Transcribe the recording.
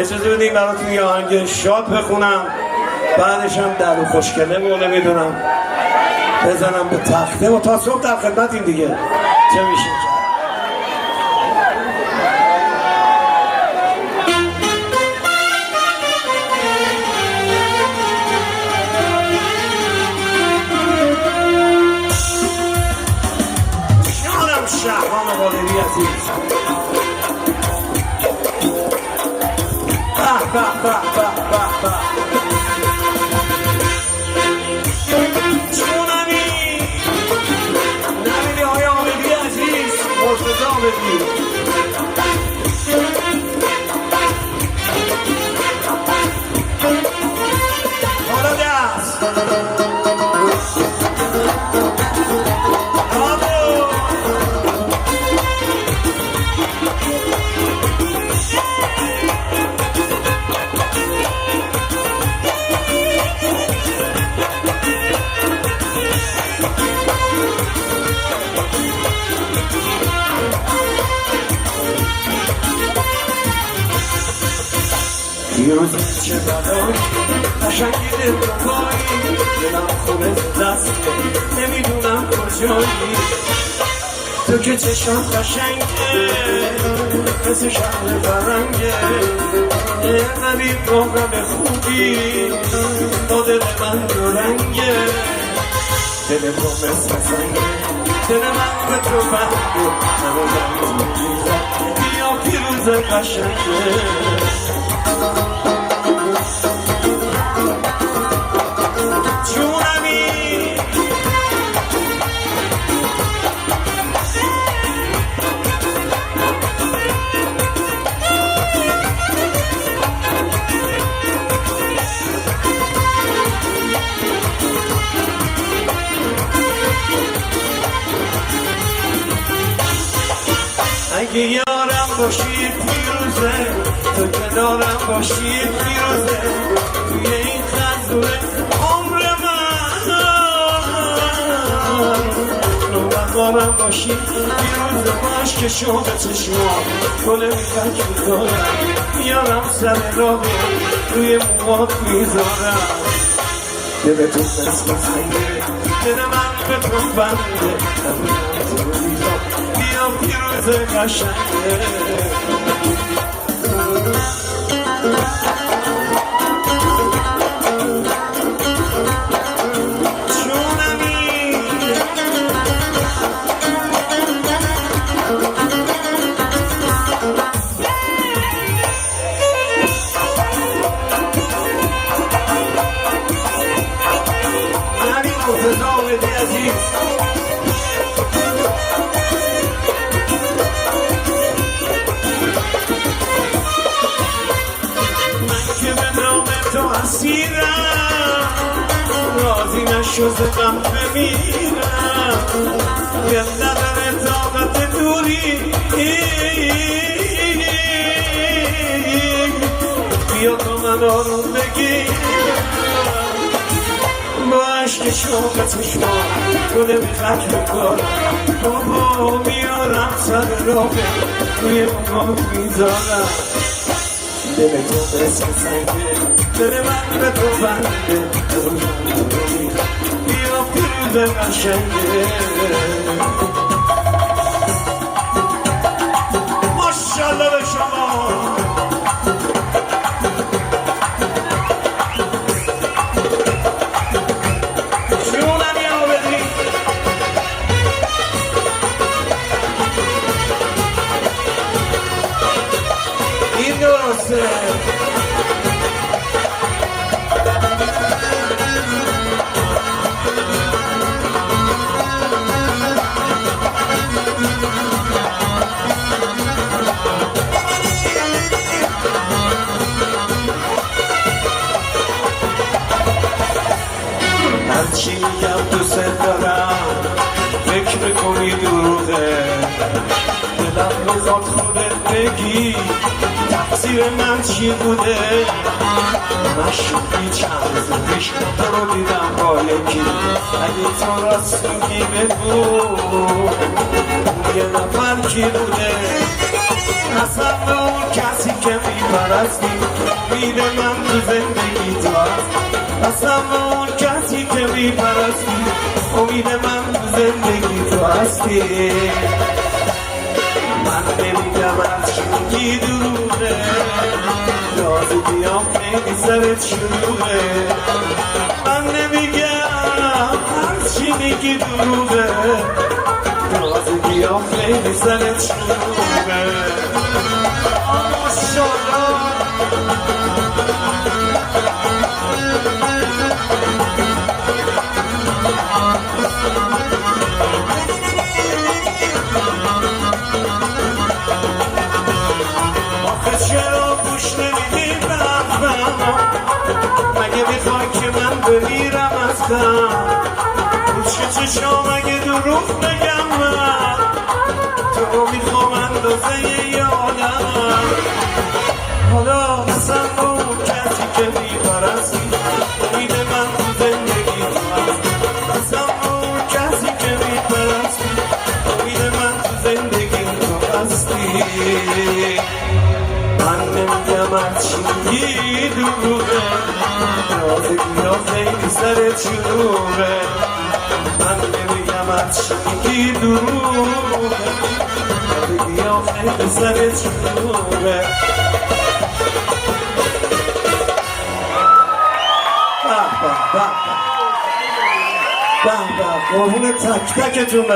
اجازه بدین براتون یه آهنگ شاد بخونم، بعدش هم در و خوشگله بوله میدونم بزنم به تخته و تا صبح در خدمتیم دیگه. چه میشه جانم شهرام قادری عزیز. به به به به به به جونمی نمیدی های آمدی عزیز مرتضی آمدی حالا دست دیروز چه بلایی قشنگی دل بکنی دلم خونه دست نمیدونم کجایی تو که چشم قشنگه مثل شهر فرنگه نبید روغم خوبی با دل من دو رنگه دل تو مثل سنگه دل من به تو بنده همه زنگ بیا پیروز قشنگه اگه یارم باشی پیروزه تو کنارم باشی پیروزه توی این خزوره عمر من نوبتارم باشی پیروزه باش که شوق چشمام گل میفک میکنم میارم سر راهی روی موات میذارم دل تو مثل سنگه دل من به تو بنده بیا پیروز قشنگه جونمی نبی مرتضی آمدی عزیز اسیرم راضی نشو زدم بمیرم دل نداره طاقت دوری بیا تو من آروم بگیر با عشق شوق چشمان گل میخک میکنم بابا میارم سر راهه روی موات میذارم دل تو مثل سنگه دل من به تو بنده بیا پیروز قشنگه ماشاءالله به شما جونمی آمدی این درسته هرچی میگم دوست دارم فکر میکنی دروغه دلم میخواد خودت بگی تقصیر تقدیر من چی بوده؟ مشروعی چند روز پیش تو رو دیدم با یکی. اگه تو راست میگی بگو اون یه نفر کی بوده؟ اصلا به اون کسی که میپرستی امید من تو زندگی تو هست. اصلا به اون کسی که میپرستی امید من تو زندگی تو هستی. من نمیگم از چی میگی دروغه، رازی بیام خیلی سرت شلوغه. من نمیگم از چی میگی دروغه، رازی بیام خیلی سرت شلوغه. ماشاءالله چرا گوش نمیدی به حرفم؟ مگه میخوای که من بمیرم از غم؟ تو چشام اگه دروغ بگم من تو میخوام اندازه یادم. حالا اصلا با اون کسی که میپرستی امید من تو زندگی تو هست. اصلا با اون کسی که میپرستی امید من تو زندگی تو هستی. من نمیگم از چی میگی دروغه، رازگی ها خیلی سرت شلوغه. من نمیگم از چی میگی دروغه، رازگی ها خیلی سرت شلوغه. به به به به به قربون تک تکتون.